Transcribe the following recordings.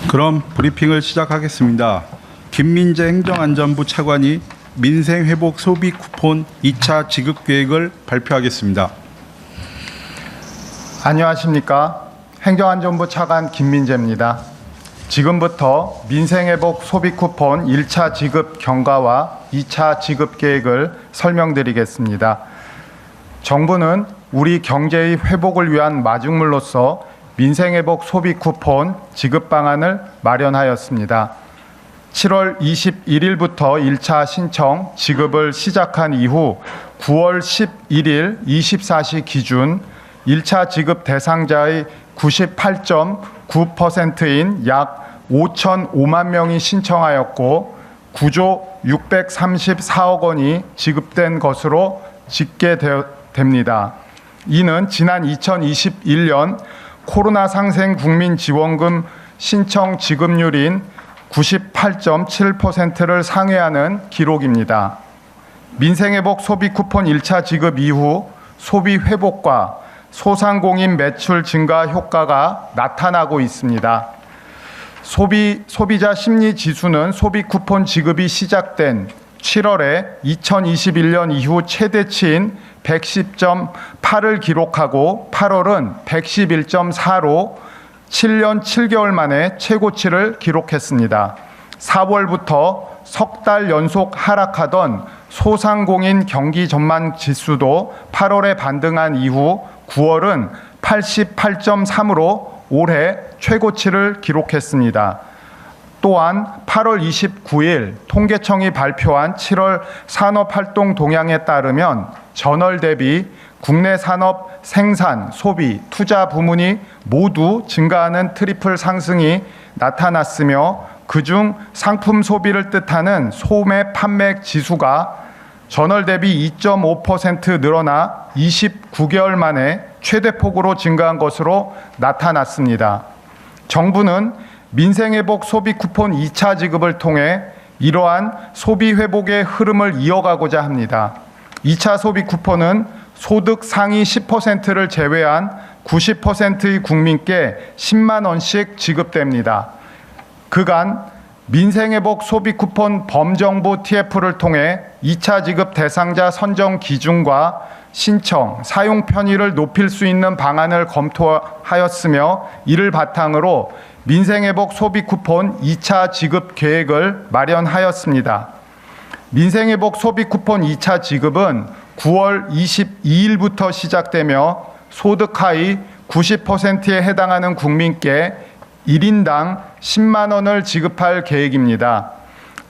그럼 브리핑을 시작하겠습니다. 김민재 행정안전부 차관이 민생회복 소비 쿠폰 2차 지급 계획을 발표하겠습니다. 안녕하십니까. 행정안전부 차관 김민재입니다. 지금부터 민생회복 소비 쿠폰 1차 지급 경과와 2차 지급 계획을 설명드리겠습니다. 정부는 우리 경제의 회복을 위한 마중물로서 민생회복 소비 쿠폰 지급 방안을 마련하였습니다. 7월 21일부터 1차 신청 지급을 시작한 이후 9월 11일 24시 기준 1차 지급 대상자의 98.9%인 약 5,005만 명이 신청하였고 9조 634억 원이 지급된 것으로 집계됩니다. 이는 지난 2021년 코로나 상생 국민지원금 신청 지급률인 98.7%를 상회하는 기록입니다. 민생회복 소비 쿠폰 1차 지급 이후 소비 회복과 소상공인 매출 증가 효과가 나타나고 있습니다. 소비자 심리 지수는 소비 쿠폰 지급이 시작된 7월에 2021년 이후 최대치인 110.8을 기록하고 8월은 111.4로 7년 7개월 만에 최고치를 기록했습니다. 4월부터 석 달 연속 하락하던 소상공인 경기 전망 지수도 8월에 반등한 이후 9월은 88.3으로 올해 최고치를 기록했습니다. 또한 8월 29일 통계청이 발표한 7월 산업활동 동향에 따르면 전월 대비 국내 산업 생산, 소비, 투자 부문이 모두 증가하는 트리플 상승이 나타났으며 그중 상품 소비를 뜻하는 소매 판매 지수가 전월 대비 2.5% 늘어나 29개월 만에 최대폭으로 증가한 것으로 나타났습니다. 정부는 민생회복 소비 쿠폰 2차 지급을 통해 이러한 소비 회복의 흐름을 이어가고자 합니다. 2차 소비 쿠폰은 소득 상위 10%를 제외한 90%의 국민께 10만 원씩 지급됩니다. 그간 민생회복 소비 쿠폰 범정부 TF를 통해 2차 지급 대상자 선정 기준과 신청, 사용 편의를 높일 수 있는 방안을 검토하였으며 이를 바탕으로 민생회복 소비 쿠폰 2차 지급 계획을 마련하였습니다. 민생회복 소비 쿠폰 2차 지급은 9월 22일부터 시작되며 소득 하위 90%에 해당하는 국민께 1인당 10만 원을 지급할 계획입니다.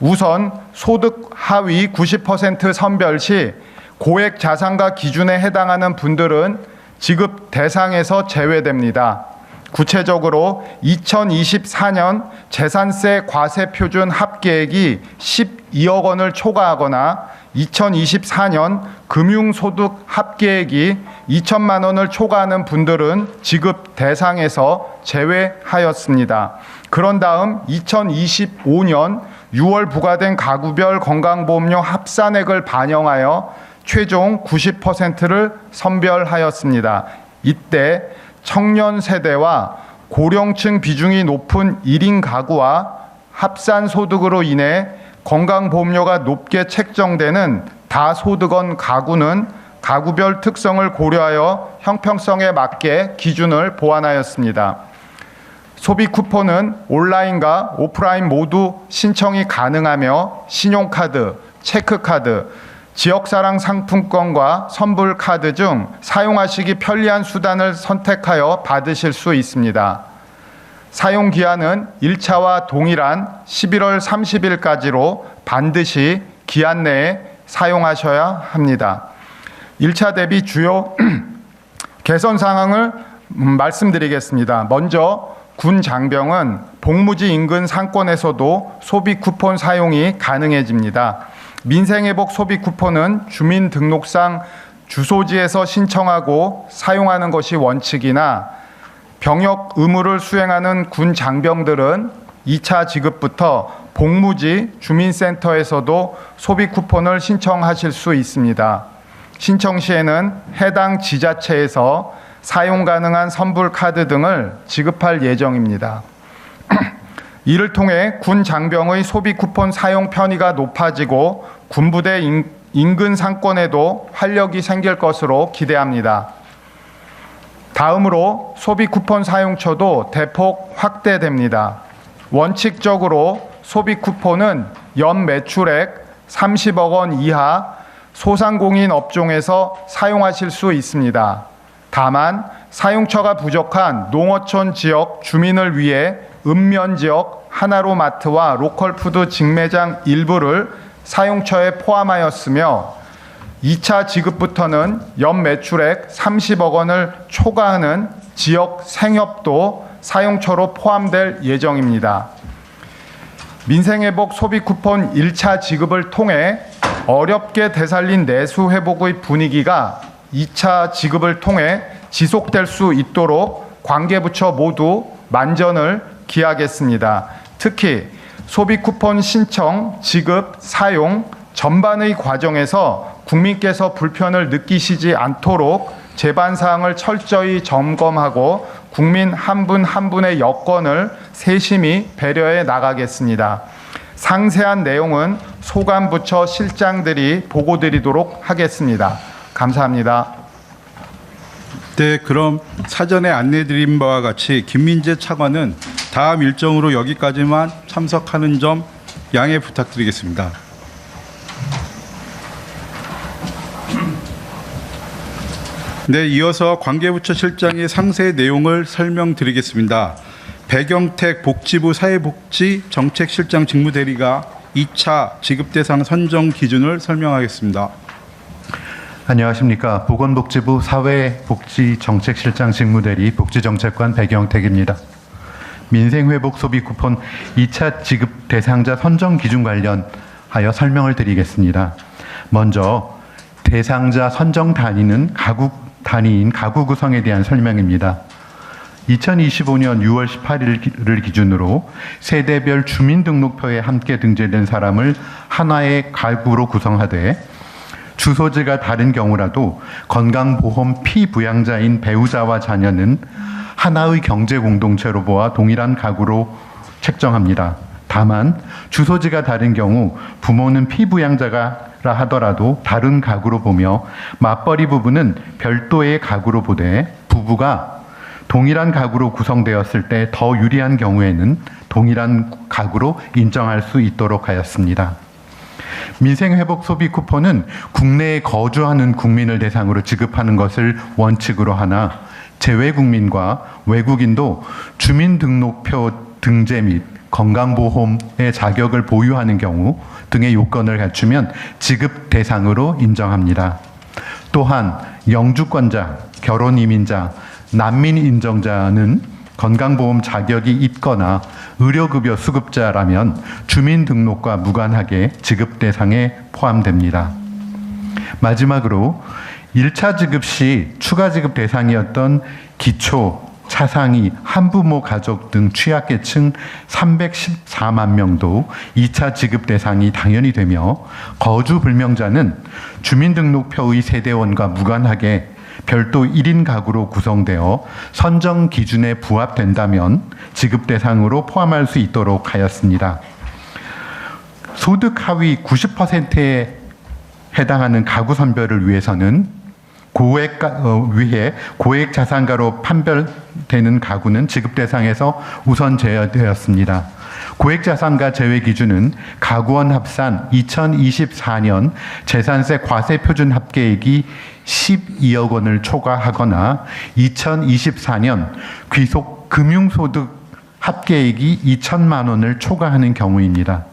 우선 소득 하위 90% 선별 시 고액 자산가 기준에 해당하는 분들은 지급 대상에서 제외됩니다. 구체적으로 2024년 재산세 과세 표준 합계액이 12억 원을 초과하거나 2024년 금융소득 합계액이 2천만 원을 초과하는 분들은 지급 대상에서 제외하였습니다. 그런 다음 2025년 6월 부과된 가구별 건강보험료 합산액을 반영하여 최종 90%를 선별하였습니다. 이때 청년 세대와 고령층 비중이 높은 1인 가구와 합산 소득으로 인해 건강보험료가 높게 책정되는 다소득원 가구는 가구별 특성을 고려하여 형평성에 맞게 기준을 보완하였습니다. 소비 쿠폰은 온라인과 오프라인 모두 신청이 가능하며 신용카드, 체크카드, 지역사랑 상품권과 선불카드 중 사용하시기 편리한 수단을 선택하여 받으실 수 있습니다. 사용 기한은 1차와 동일한 11월 30일까지로 반드시 기한 내에 사용하셔야 합니다. 1차 대비 주요 개선 사항을 말씀드리겠습니다. 먼저 군 장병은 복무지 인근 상권에서도 소비 쿠폰 사용이 가능해집니다. 민생회복 소비 쿠폰은 주민등록상 주소지에서 신청하고 사용하는 것이 원칙이나 병역 의무를 수행하는 군 장병들은 2차 지급부터 복무지 주민센터에서도 소비 쿠폰을 신청하실 수 있습니다. 신청 시에는 해당 지자체에서 사용 가능한 선불 카드 등을 지급할 예정입니다. 이를 통해 군 장병의 소비 쿠폰 사용 편의가 높아지고 군부대 인근 상권에도 활력이 생길 것으로 기대합니다. 다음으로 소비 쿠폰 사용처도 대폭 확대됩니다. 원칙적으로 소비 쿠폰은 연 매출액 30억 원 이하 소상공인 업종에서 사용하실 수 있습니다. 다만 사용처가 부족한 농어촌 지역 주민을 위해 읍면 지역 하나로마트와 로컬푸드 직매장 일부를 사용처에 포함하였으며 2차 지급부터는 연 매출액 30억 원을 초과하는 지역 생협도 사용처로 포함될 예정입니다. 민생회복 소비 쿠폰 1차 지급을 통해 어렵게 되살린 내수 회복의 분위기가 2차 지급을 통해 지속될 수 있도록 관계부처 모두 만전을 기하겠습니다. 특히 소비 쿠폰 신청, 지급, 사용 전반의 과정에서 국민께서 불편을 느끼시지 않도록 제반 사항을 철저히 점검하고 국민 한 분 한 분의 여건을 세심히 배려해 나가겠습니다. 상세한 내용은 소관부처 실장들이 보고드리도록 하겠습니다. 감사합니다. 네, 그럼 사전에 안내드린 바와 같이 김민재 차관은 다음 일정으로 여기까지만 참석하는 점 양해 부탁드리겠습니다. 네, 이어서 관계부처 실장의 상세 내용을 설명드리겠습니다. 배경택 복지부 사회복지정책실장 직무대리가 2차 지급대상 선정 기준을 설명하겠습니다. 안녕하십니까. 보건복지부 사회복지정책실장 직무대리 복지정책관 배경택입니다. 민생회복 소비 쿠폰 2차 지급 대상자 선정 기준 관련하여 설명을 드리겠습니다. 먼저 대상자 선정 단위는 가구 단위인 가구 구성에 대한 설명입니다. 2025년 6월 18일을 기준으로 세대별 주민등록표에 함께 등재된 사람을 하나의 가구로 구성하되 주소지가 다른 경우라도 건강보험 피부양자인 배우자와 자녀는 하나의 경제공동체로 보아 동일한 가구로 책정합니다. 다만 주소지가 다른 경우 부모는 피부양자라 하더라도 다른 가구로 보며 맞벌이 부부는 별도의 가구로 보되 부부가 동일한 가구로 구성되었을 때 더 유리한 경우에는 동일한 가구로 인정할 수 있도록 하였습니다. 민생회복 소비 쿠폰은 국내에 거주하는 국민을 대상으로 지급하는 것을 원칙으로 하나 재외국민과 외국인도 주민등록표 등재 및 건강보험의 자격을 보유하는 경우 등의 요건을 갖추면 지급 대상으로 인정합니다. 또한 영주권자, 결혼이민자, 난민 인정자는 건강보험 자격이 있거나 의료급여 수급자라면 주민등록과 무관하게 지급 대상에 포함됩니다. 마지막으로 1차 지급 시 추가 지급 대상이었던 기초, 차상위, 한부모 가족 등 취약계층 314만 명도 2차 지급 대상이 당연히 되며 거주 불명자는 주민등록표의 세대원과 무관하게 별도 1인 가구로 구성되어 선정 기준에 부합된다면 지급 대상으로 포함할 수 있도록 하였습니다. 소득 하위 90%에 해당하는 가구 선별을 위해서는 고액 자산가로 판별되는 가구는 지급 대상에서 우선 제외되었습니다. 고액 자산가 제외 기준은 가구원 합산 2024년 재산세 과세 표준 합계액이 12억 원을 초과하거나 2024년 귀속 금융소득 합계액이 2천만 원을 초과하는 경우입니다.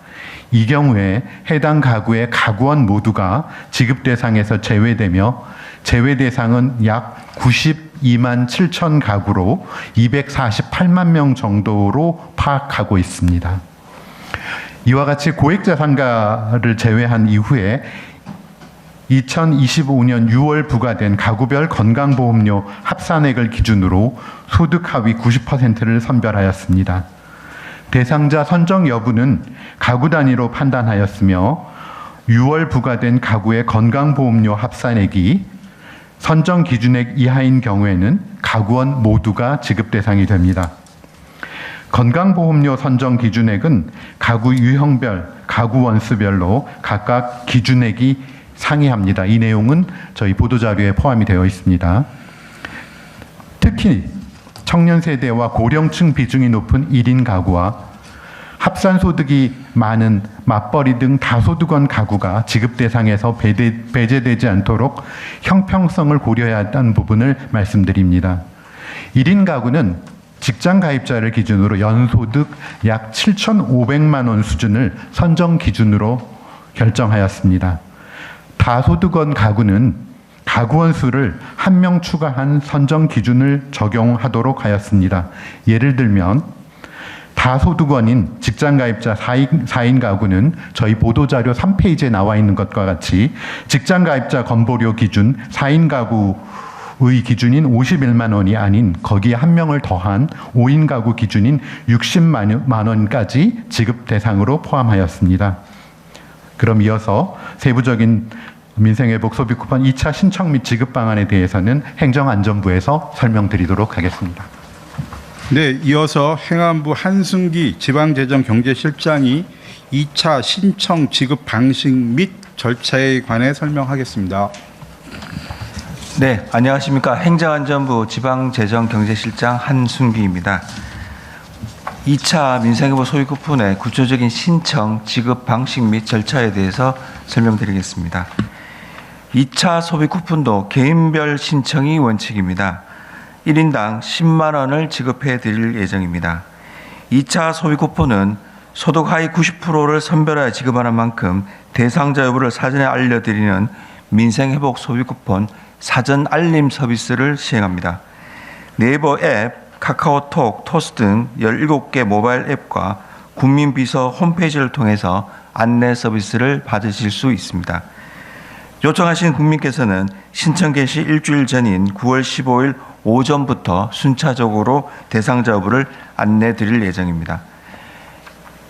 이 경우에 해당 가구의 가구원 모두가 지급 대상에서 제외되며 제외 대상은 약 92만 7천 가구로 248만 명 정도로 파악하고 있습니다. 이와 같이 고액 자산가를 제외한 이후에 2025년 6월 부과된 가구별 건강보험료 합산액을 기준으로 소득 하위 90%를 선별하였습니다. 대상자 선정 여부는 가구 단위로 판단하였으며 6월 부과된 가구의 건강보험료 합산액이 선정 기준액 이하인 경우에는 가구원 모두가 지급 대상이 됩니다. 건강보험료 선정 기준액은 가구 유형별, 가구 원수별로 각각 기준액이 상이합니다. 이 내용은 저희 보도자료에 포함이 되어 있습니다. 특히 청년 세대와 고령층 비중이 높은 1인 가구와 합산소득이 많은 맞벌이 등 다소득원 가구가 지급 대상에서 배제되지 않도록 형평성을 고려해야 한다는 부분을 말씀드립니다. 1인 가구는 직장 가입자를 기준으로 연소득 약 7,500만 원 수준을 선정 기준으로 결정하였습니다. 다소득원 가구는 가구원 수를 1명 추가한 선정 기준을 적용하도록 하였습니다. 예를 들면 다소득원인 직장가입자 4인 가구는 저희 보도자료 3페이지에 나와 있는 것과 같이 직장가입자 건보료 기준 4인 가구의 기준인 51만 원이 아닌 거기에 1명을 더한 5인 가구 기준인 60만 원까지 지급 대상으로 포함하였습니다. 그럼 이어서 세부적인 민생회복 소비 쿠폰 2차 신청 및 지급 방안에 대해서는 행정안전부에서 설명드리도록 하겠습니다. 네, 이어서 행안부 한승기 지방재정경제실장이 2차 신청 지급 방식 및 절차에 관해 설명하겠습니다. 네, 안녕하십니까. 행정안전부 지방재정경제실장 한순기입니다. 2차 민생회복 소비 쿠폰의 구체적인 신청, 지급 방식 및 절차에 대해서 설명드리겠습니다. 2차 소비 쿠폰도 개인별 신청이 원칙입니다. 1인당 10만 원을 지급해 드릴 예정입니다. 2차 소비 쿠폰은 소득 하위 90%를 선별하여 지급하는 만큼 대상자 여부를 사전에 알려드리는 민생회복 소비 쿠폰 사전 알림 서비스를 시행합니다. 네이버 앱, 카카오톡, 토스 등 17개 모바일 앱과 국민비서 홈페이지를 통해서 안내 서비스를 받으실 수 있습니다. 요청하신 국민께서는 신청 개시 일주일 전인 9월 15일 오전부터 순차적으로 대상자 여부를 안내 드릴 예정입니다.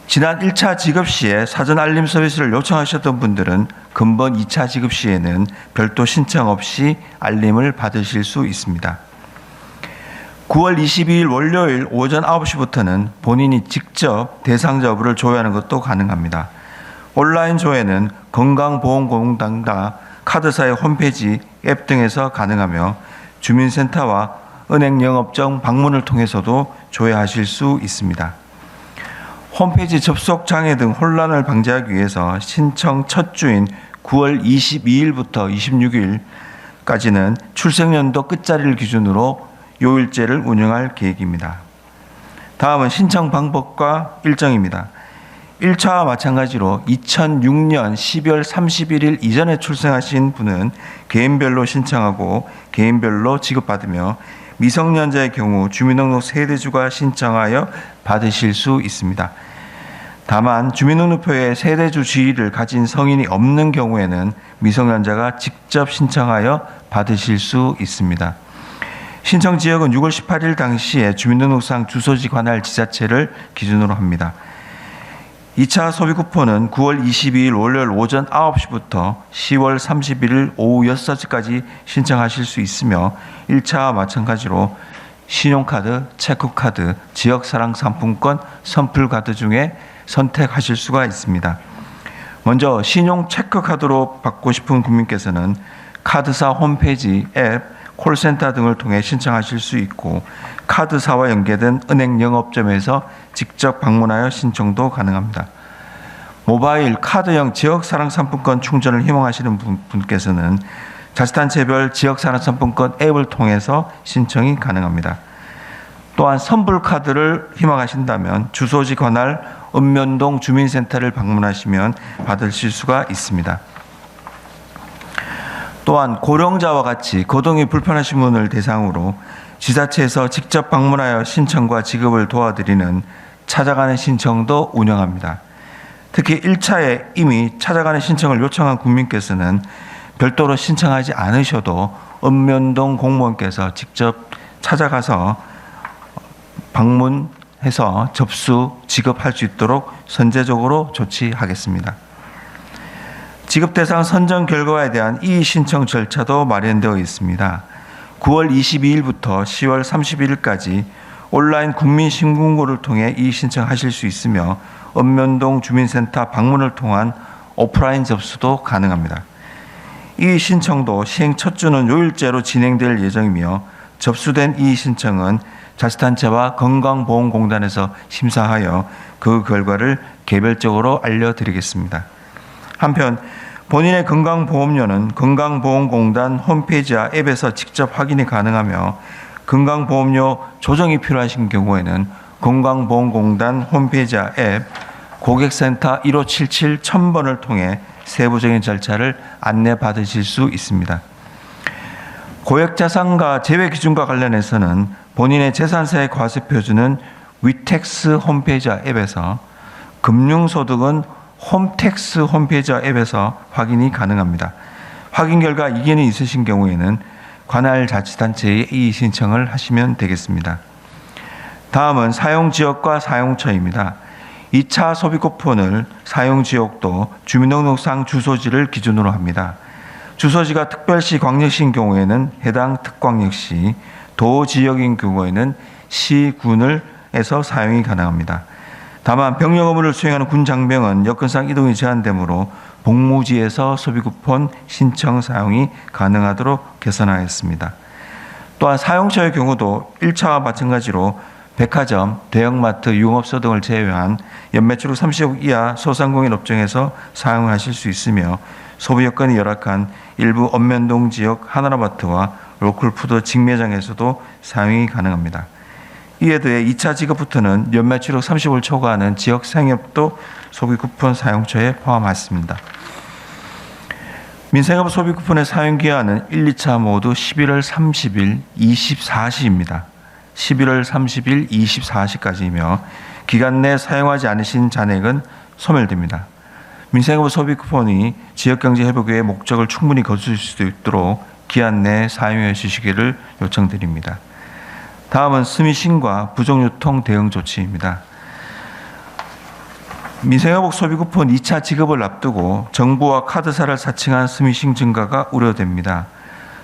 지난 1차 지급 시에 사전 알림 서비스를 요청하셨던 분들은 금번 2차 지급 시에는 별도 신청 없이 알림을 받으실 수 있습니다. 9월 22일 월요일 오전 9시부터는 본인이 직접 대상자 여부를 조회하는 것도 가능합니다. 온라인 조회는 건강보험공단과 카드사의 홈페이지, 앱 등에서 가능하며 주민센터와 은행 영업정 방문을 통해서도 조회하실 수 있습니다. 홈페이지 접속 장애 등 혼란을 방지하기 위해서 신청 첫 주인 9월 22일부터 26일까지는 출생연도 끝자리를 기준으로 요일제를 운영할 계획입니다. 다음은 신청 방법과 일정입니다. 1차와 마찬가지로 2006년 12월 31일 이전에 출생하신 분은 개인별로 신청하고 개인별로 지급받으며 미성년자의 경우 주민등록 세대주가 신청하여 받으실 수 있습니다. 다만 주민등록표에 세대주 지위를 가진 성인이 없는 경우에는 미성년자가 직접 신청하여 받으실 수 있습니다. 신청 지역은 6월 18일 당시에 주민등록상 주소지 관할 지자체를 기준으로 합니다. 2차 소비 쿠폰은 9월 22일 월요일 오전 9시부터 10월 31일 오후 6시까지 신청하실 수 있으며 1차와 마찬가지로 신용카드, 체크카드, 지역사랑 상품권, 선풀카드 중에 선택하실 수가 있습니다. 먼저 신용 체크카드로 받고 싶은 국민께서는 카드사 홈페이지, 앱, 콜센터 등을 통해 신청하실 수 있고 카드사와 연계된 은행 영업점에서 직접 방문하여 신청도 가능합니다. 모바일 카드형 지역사랑 상품권 충전을 희망하시는 분께서는 자치단체별 지역사랑 상품권 앱을 통해서 신청이 가능합니다. 또한 선불카드를 희망하신다면 주소지 관할 읍면동 주민센터를 방문하시면 받으실 수가 있습니다. 또한 고령자와 같이 거동이 불편하신 분을 대상으로 지자체에서 직접 방문하여 신청과 지급을 도와드리는 찾아가는 신청도 운영합니다. 특히 1차에 이미 찾아가는 신청을 요청한 국민께서는 별도로 신청하지 않으셔도 읍면동 공무원께서 직접 찾아가서 방문해서 접수, 지급할 수 있도록 선제적으로 조치하겠습니다. 지급 대상 선정 결과에 대한 이의 신청 절차도 마련되어 있습니다. 9월 22일부터 10월 31일까지 온라인 국민신문고를 통해 이의 신청하실 수 있으며 읍면동 주민센터 방문을 통한 오프라인 접수도 가능합니다. 이의 신청도 시행 첫 주는 요일제로 진행될 예정이며 접수된 이의 신청은 자치단체와 건강보험공단에서 심사하여 그 결과를 개별적으로 알려드리겠습니다. 한편 본인의 건강보험료는 건강보험공단 홈페이지와 앱에서 직접 확인이 가능하며 건강보험료 조정이 필요하신 경우에는 건강보험공단 홈페이지와 앱 고객센터 1577 1000번을 통해 세부적인 절차를 안내받으실 수 있습니다. 고액자산가 제외 기준과 관련해서는 본인의 재산세의 과세표준은 위텍스 홈페이지와 앱에서, 금융소득은 홈택스 홈페이지와 앱에서 확인이 가능합니다. 확인 결과 이견이 있으신 경우에는 관할 자치단체에 이의 신청을 하시면 되겠습니다. 다음은 사용지역과 사용처입니다. 2차 소비쿠폰을 사용지역도 주민등록상 주소지를 기준으로 합니다. 주소지가 특별시, 광역시인 경우에는 해당 특광역시, 도지역인 경우에는 시군에서 사용이 가능합니다. 다만 병력 업무를 수행하는 군 장병은 여건상 이동이 제한되므로 복무지에서 소비쿠폰 신청 사용이 가능하도록 개선하였습니다. 또한 사용처의 경우도 1차와 마찬가지로 백화점, 대형마트, 유흥업소 등을 제외한 연매출액 30억 이하 소상공인 업종에서 사용하실 수 있으며 소비 여건이 열악한 일부 읍면동 지역 하나라마트와 로컬푸드 직매장에서도 사용이 가능합니다. 이에 더해 2차 지급부터는 연매출액 30억을 초과하는 지역 상업도 소비쿠폰 사용처에 포함했습니다. 민생업 소비쿠폰의 사용기한은 1, 2차 모두 11월 30일 24시입니다. 11월 30일 24시까지이며 기간 내 사용하지 않으신 잔액은 소멸됩니다. 민생업 소비쿠폰이 지역경제 회복의 목적을 충분히 거둘 수 있도록 기한 내에 사용해 주시기를 요청드립니다. 다음은 스미싱과 부정유통 대응 조치입니다. 민생회복 소비쿠폰 2차 지급을 앞두고 정부와 카드사를 사칭한 스미싱 증가가 우려됩니다.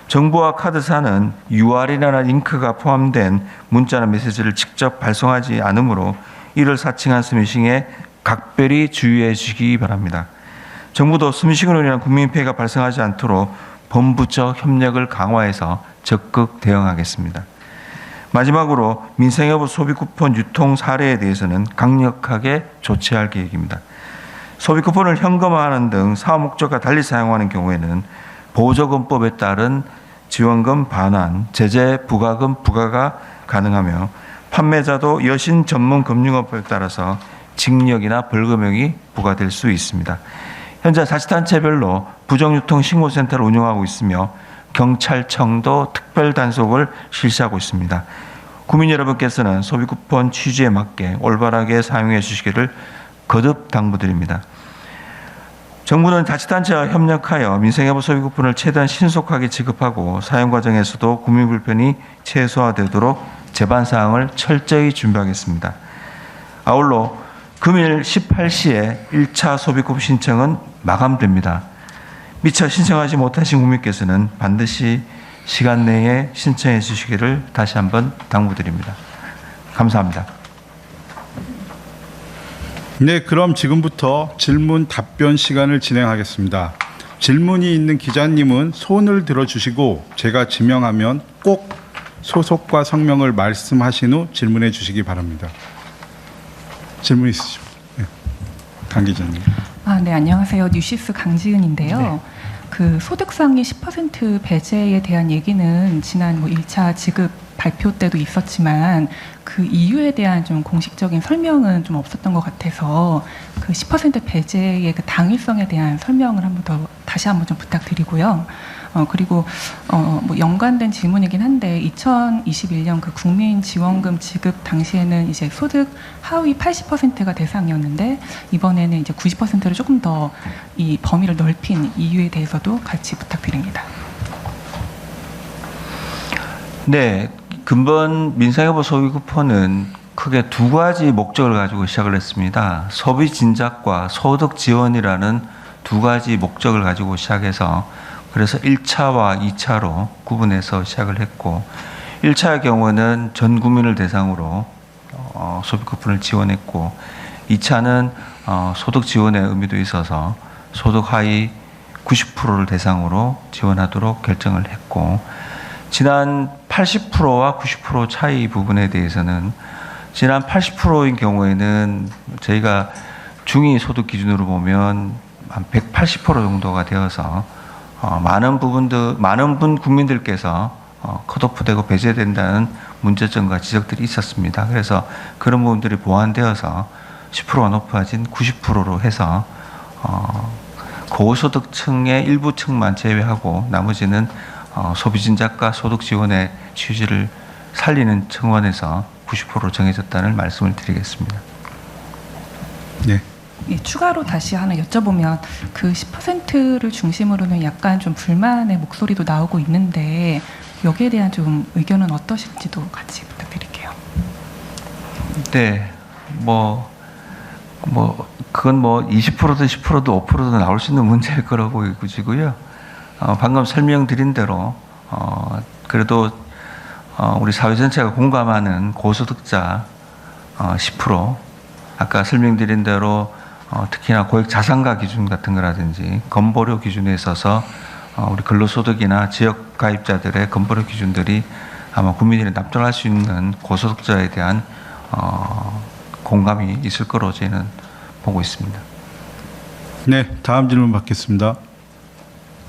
정부와 카드사는 UR이나 링크가 포함된 문자나 메시지를 직접 발송하지 않으므로 이를 사칭한 스미싱에 각별히 주의해 주시기 바랍니다. 정부도 스미싱으로 인한 국민피해가 발생하지 않도록 본부적 협력을 강화해서 적극 대응하겠습니다. 마지막으로 민생회복 소비쿠폰 유통 사례에 대해서는 강력하게 조치할 계획입니다. 소비쿠폰을 현금화하는 등 사업 목적과 달리 사용하는 경우에는 보조금법에 따른 지원금 반환, 제재 부과금 부과가 가능하며 판매자도 여신 전문 금융업법에 따라서 징역이나 벌금형이 부과될 수 있습니다. 현재 자치단체별로 부정유통 신고센터를 운영하고 있으며 경찰청도 특별단속을 실시하고 있습니다. 국민 여러분께서는 소비쿠폰 취지에 맞게 올바르게 사용해 주시기를 거듭 당부드립니다. 정부는 자치단체와 협력하여 민생회복 소비쿠폰을 최대한 신속하게 지급하고 사용 과정에서도 국민 불편이 최소화되도록 제반사항을 철저히 준비하겠습니다. 아울러 금일 18시에 1차 소비쿠폰 신청은 마감됩니다. 미처 신청하지 못하신 국민께서는 반드시 시간 내에 신청해 주시기를 다시 한번 당부드립니다. 감사합니다. 네, 그럼 지금부터 질문 답변 시간을 진행하겠습니다. 질문이 있는 기자님은 손을 들어주시고 제가 지명하면 꼭 소속과 성명을 말씀하신 후 질문해 주시기 바랍니다. 질문 있으시죠? 네. 강 기자님. 네, 안녕하세요. 뉴시스 강지은인데요. 네. 그 소득상위 10% 배제에 대한 얘기는 지난 1차 지급 발표 때도 있었지만 그 이유에 대한 좀 공식적인 설명은 좀 없었던 것 같아서 그 10% 배제의 그 당위성에 대한 설명을 다시 한번 좀 부탁드리고요. 그리고 뭐 연관된 질문이긴 한데 2021년 그 국민지원금 지급 당시에는 이제 소득 하위 80%가 대상이었는데 이번에는 이제 90%를 조금 더 이 범위를 넓힌 이유에 대해서도 같이 부탁드립니다. 네, 근본 민생회복 소비쿠폰은 크게 두 가지 목적을 가지고 시작을 했습니다. 소비 진작과 소득 지원이라는 두 가지 목적을 가지고 시작해서 그래서 1차와 2차로 구분해서 시작을 했고 1차의 경우는 전 국민을 대상으로 소비 쿠폰을 지원했고 2차는 소득 지원의 의미도 있어서 소득 하위 90%를 대상으로 지원하도록 결정을 했고 지난 80%와 90% 차이 부분에 대해서는 지난 80%인 경우에는 저희가 중위 소득 기준으로 보면 한 180% 정도가 되어서 많은 국민들께서 컷오프되고 배제된다는 문제점과 지적들이 있었습니다. 그래서 그런 부분들이 보완되어서 10%가 높아진 90%로 해서 고소득층의 일부 층만 제외하고 나머지는 소비진작과 소득 지원의 취지를 살리는 측면에서 90%로 정해졌다는 말씀을 드리겠습니다. 네. 예, 추가로 다시 하나 여쭤보면 그 10%를 중심으로는 약간 좀 불만의 목소리도 나오고 있는데 여기에 대한 좀 의견은 어떠신지도 같이 부탁드릴게요. 네, 그건 20%든 10%든 5%든 나올 수 있는 문제일 거라고 보이고요. 방금 설명드린 대로 그래도 우리 사회 전체가 공감하는 고소득자 10%, 아까 설명드린 대로 특히나 고액 자산가 기준 같은 거라든지 건보료 기준에 있어서 우리 근로소득이나 지역 가입자들의 건보료 기준들이 아마 국민들이 납득할 수 있는 고소득자에 대한 공감이 있을 거로 저희는 보고 있습니다. 네, 다음 질문 받겠습니다.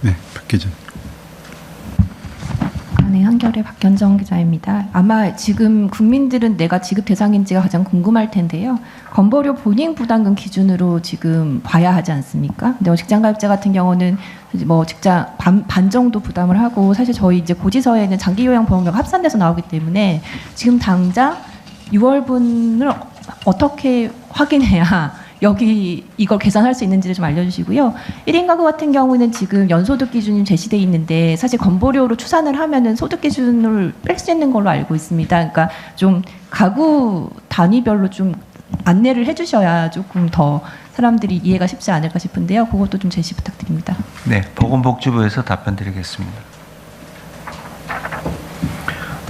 네, 박 기자. 네, 한겨레 박현정 기자입니다. 아마 지금 국민들은 내가 지급 대상인지가 가장 궁금할 텐데요. 건보료 본인 부담금 기준으로 지금 봐야 하지 않습니까? 근데 직장가입자 같은 경우는 직장 반 정도 부담을 하고 사실 저희 이제 고지서에는 장기요양보험료가 합산돼서 나오기 때문에 지금 당장 6월분을 어떻게 확인해야 여기 이걸 계산할 수 있는지를 좀 알려주시고요. 1인 가구 같은 경우는 지금 연소득 기준이 제시돼 있는데 사실 건보료로 추산을 하면은 소득 기준을 뺄 수 있는 걸로 알고 있습니다. 그러니까 좀 가구 단위별로 좀 안내를 해주셔야 조금 더 사람들이 이해가 쉽지 않을까 싶은데요. 그것도 좀 제시 부탁드립니다. 네, 보건복지부에서 답변드리겠습니다.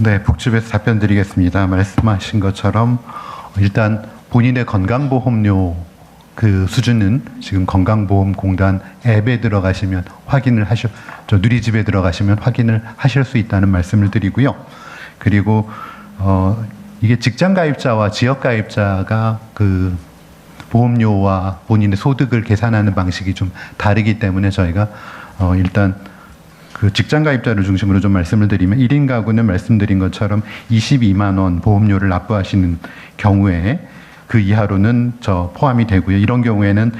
네, 복지부에서 답변 드리겠습니다. 말씀하신 것처럼 일단 본인의 건강보험료 그 수준은 지금 건강보험공단 앱에 들어가시면 누리집에 들어가시면 확인을 하실 수 있다는 말씀을 드리고요. 그리고 이게 직장가입자와 지역가입자가 그 보험료와 본인의 소득을 계산하는 방식이 좀 다르기 때문에 저희가 일단 그 직장가입자를 중심으로 좀 말씀을 드리면 1인 가구는 말씀드린 것처럼 22만 원 보험료를 납부하시는 경우에 그 이하로는 포함이 되고요. 이런 경우에는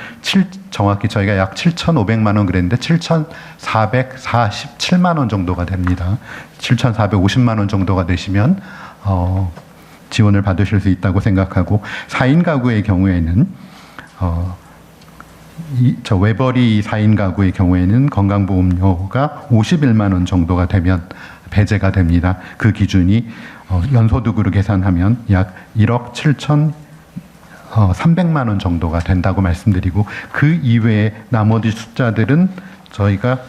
정확히 저희가 약 7,500만 원 그랬는데 7,447만 원 정도가 됩니다. 7,450만 원 정도가 되시면 지원을 받으실 수 있다고 생각하고 4인 가구의 경우에는 외벌이 4인 가구의 경우에는 건강보험료가 51만 원 정도가 되면 배제가 됩니다. 그 기준이 연소득으로 계산하면 약 1억 300만 원 정도가 된다고 말씀드리고 그 이외에 나머지 숫자들은 저희가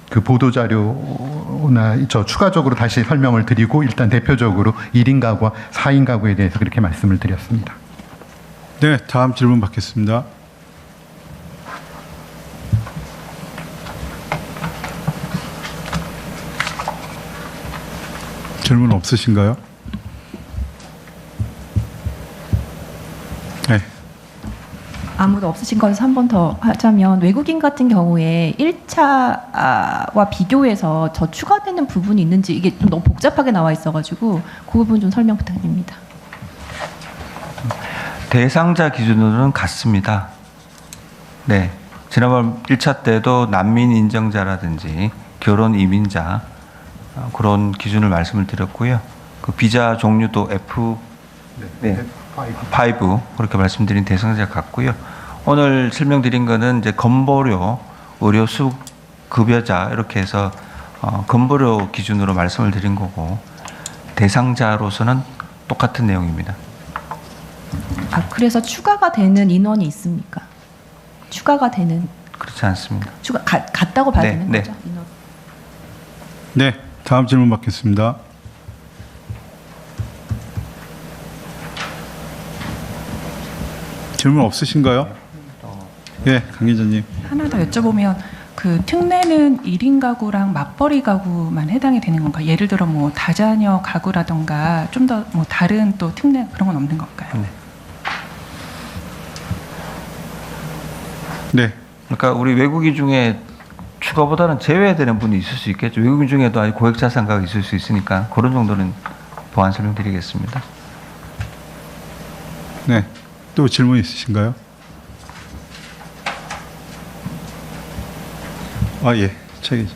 그 보도자료나 추가적으로 다시 설명을 드리고 일단 대표적으로 1인 가구와 4인 가구에 대해서 그렇게 말씀을 드렸습니다. 네, 다음 질문 받겠습니다. 질문 없으신가요? 네. 아무도 없으신 것에서 한 번 더 하자면 외국인 같은 경우에 1차와 비교해서 더 추가되는 부분이 있는지 이게 좀 너무 복잡하게 나와 있어가지고 그 부분 좀 설명 부탁드립니다. 대상자 기준으로는 같습니다. 네, 지난번 1차 때도 난민 인정자라든지 결혼 이민자 그런 기준을 말씀을 드렸고요. 그 비자 종류도 F5 그렇게 말씀드린 대상자 같고요. 오늘 설명드린 거는 이제 건보료, 의료수 급여자 이렇게 해서 건보료 기준으로 말씀을 드린 거고 대상자로서는 똑같은 내용입니다. 그래서 추가가 되는 인원이 있습니까? 추가가 되는 그렇지 않습니다. 같다고 봐야 네, 되는 네. 거죠? 인원. 네, 다음 질문 받겠습니다. 질문 없으신가요? 예, 강 기자님. 하나 더 여쭤보면 그 특례는 1인 가구랑 맞벌이 가구만 해당이 되는 건가요? 예를 들어 뭐 다자녀 가구라던가 좀 더 뭐 다른 또 특례 그런 건 없는 건가요? 네. 그러니까 우리 외국인 중에 추가보다는 제외되는 분이 있을 수 있겠죠. 외국인 중에도 아직 고액 자산가가 있을 수 있으니까 그런 정도는 보완 설명드리겠습니다. 네. 또 질문 있으신가요? 아, 예. 차 기자.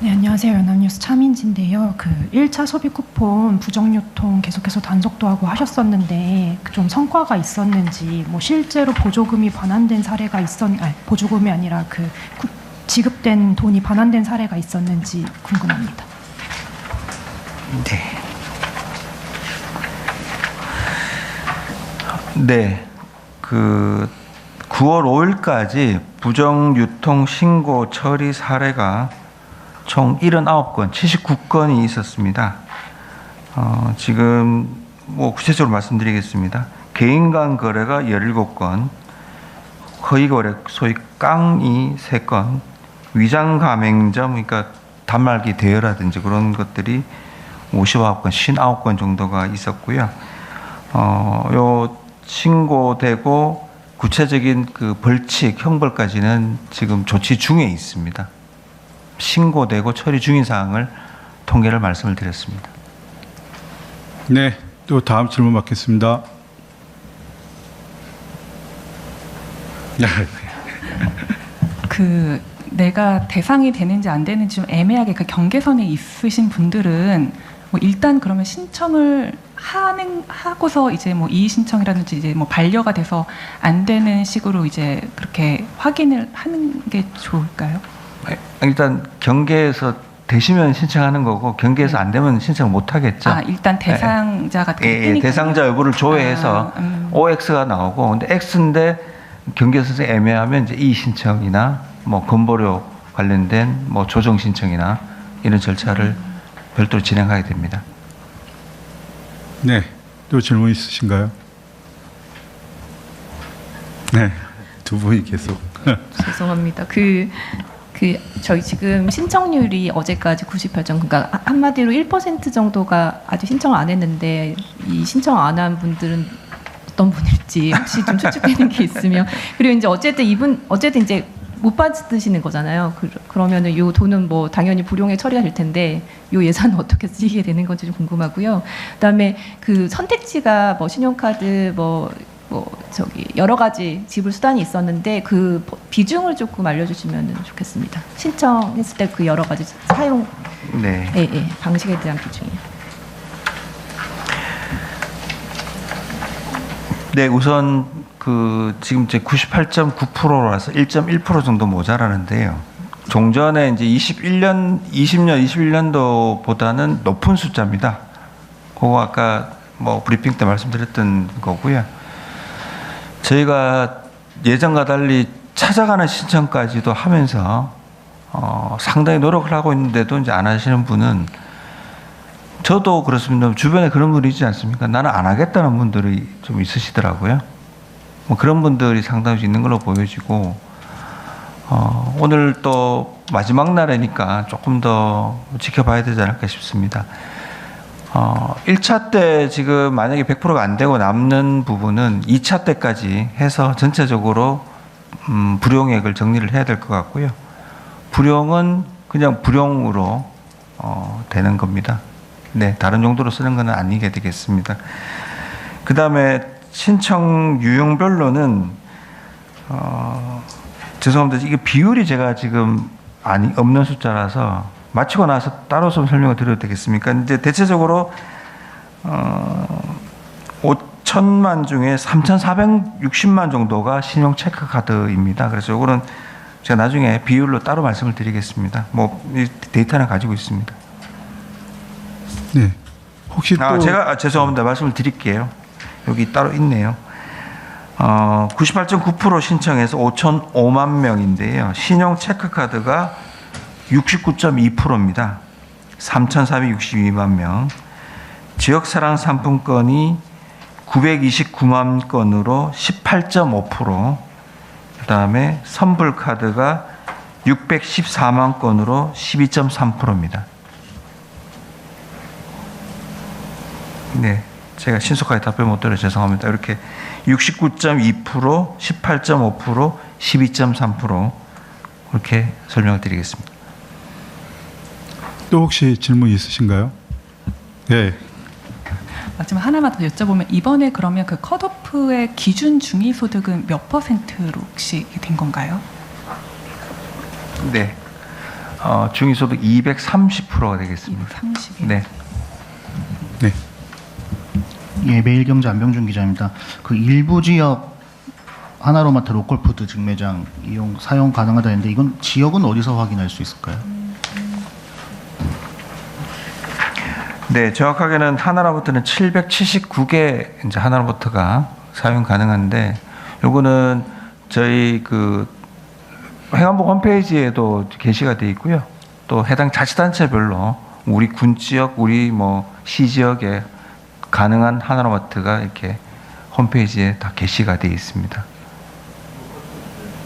네, 안녕하세요. 연합뉴스 차민지인데요. 그 1차 소비 쿠폰 부정유통 계속해서 단속도 하고 하셨었는데 좀 성과가 있었는지, 뭐 실제로 보조금이 반환된 사례가 보조금이 아니라 그 지급된 돈이 반환된 사례가 있었는지 궁금합니다. 네. 그 9월 5일까지 부정유통 신고 처리 사례가 총 79건, 79건이 있었습니다. 지금 뭐 구체적으로 말씀드리겠습니다. 개인 간 거래가 17건, 허위 거래, 소위 깡이 3건, 위장 가맹점, 그러니까 단말기 대여라든지 그런 것들이 59건, 59건 정도가 있었고요. 요 신고되고 구체적인 그 벌칙, 형벌까지는 지금 조치 중에 있습니다. 신고되고 처리 중인 사항을 통계를 말씀을 드렸습니다. 네. 또 다음 질문 받겠습니다. 그 내가 대상이 되는지 안 되는지 좀 애매하게 그 경계선에 있으신 분들은 뭐 일단 그러면 신청을 하고서 이제 뭐 이의 신청이라든지 이제 뭐 반려가 돼서 안 되는 식으로 이제 그렇게 확인을 하는 게 좋을까요? 일단 경계에서 되시면 신청하는 거고 경계에서 안 되면 신청을 못 하겠죠. 아, 일단 대상자 같은 게 뜨니까요. 대상자 여부를 조회해서 OX가 나오고 근데 X인데 경계에서 애매하면 이제 이의 신청이나 뭐 건보료 관련된 뭐 조정 신청이나 이런 절차를 별도로 진행하게 됩니다. 네. 또 질문 있으신가요? 네. 두 분이 계속. 죄송합니다. 저희 지금 신청률이 어제까지 98점, 그러니까 한마디로 1% 정도가 아직 신청을 안 했는데 이 신청 안 한 분들은 어떤 분일지 혹시 좀 추측되는 게 있으면, 그리고 이제 어쨌든 이제 못 받으시는 거잖아요. 그러면은 요 돈은 뭐 당연히 불용에 처리가 될 텐데 요 예산은 어떻게 쓰이게 되는 건지 좀 궁금하고요. 그다음에 그 선택지가 뭐 신용카드 여러 가지 지불 수단이 있었는데 그 비중을 조금 알려주시면 좋겠습니다. 신청했을 때 그 여러 가지 사용 방식에 대한 비중이요. 네, 우선 그 지금 이제 98.9%라서 1.1% 정도 모자라는데요. 종전에 이제 21년도보다는 높은 숫자입니다. 그거 아까 뭐 브리핑 때 말씀드렸던 거고요. 저희가 예전과 달리 찾아가는 신청까지도 하면서 상당히 노력을 하고 있는데도 이제 안 하시는 분은, 저도 그렇습니다. 주변에 그런 분이 있지 않습니까? 나는 안 하겠다는 분들이 좀 있으시더라고요. 뭐 그런 분들이 상당히 있는 걸로 보여지고, 오늘 또 마지막 날이니까 조금 더 지켜봐야 되지 않을까 싶습니다. 1차 때 지금 만약에 100%가 안 되고 남는 부분은 2차 때까지 해서 전체적으로 불용액을 정리를 해야 될 것 같고요. 불용은 그냥 불용으로 되는 겁니다. 네, 다른 용도로 쓰는 건 아니게 되겠습니다. 그 다음에 신청 유형별로는 죄송합니다. 이게 비율이 제가 지금 없는 숫자라서 마치고 나서 따로 좀 설명을 드려도 되겠습니까? 이제 대체적으로 5천만 중에 3,460만 정도가 신용 체크 카드입니다. 그래서 이거는 제가 나중에 비율로 따로 말씀을 드리겠습니다. 뭐 이 데이터는 가지고 있습니다. 네. 혹시 또 제가 죄송합니다. 말씀을 드릴게요. 여기 따로 있네요. 98.9% 신청해서 5,005만 명인데요. 신용 체크 카드가 69.2%입니다. 3,462만 명. 지역사랑 상품권이 929만 건으로 18.5%, 그다음에 선불 카드가 614만 건으로 12.3%입니다. 네, 제가 신속하게 답변 못 드려 죄송합니다. 이렇게 69.2%, 18.5%, 12.3% 이렇게 설명을 드리겠습니다. 또 혹시 질문 있으신가요? 네. 마지막 하나만 더 여쭤보면 이번에 그러면 그 컷오프의 기준 중위소득은 몇 %로 혹시 된 건가요? 네, 중위소득 230%가 되겠습니다. 30이요. 네. 네. 예, 매일경제 안병준 기자입니다. 그 일부 지역 하나로마트 로컬푸드 직매장 사용 가능하다 했는데 이건 지역은 어디서 확인할 수 있을까요? 네, 정확하게는 하나로마트는 779개 이제 하나로마트가 사용 가능한데, 요거는 저희 그 행안부 홈페이지에도 게시가 돼 있고요. 또 해당 자치단체별로 우리 군 지역, 우리 뭐 시 지역에 가능한 하나로마트가 이렇게 홈페이지에 다 게시가 돼 있습니다.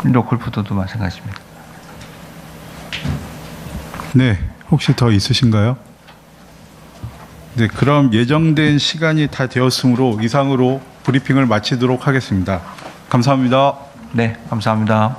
로컬푸드도 마찬가지입니다. 네. 혹시 더 있으신가요? 네, 그럼 예정된 시간이 다 되었으므로 이상으로 브리핑을 마치도록 하겠습니다. 감사합니다. 네, 감사합니다.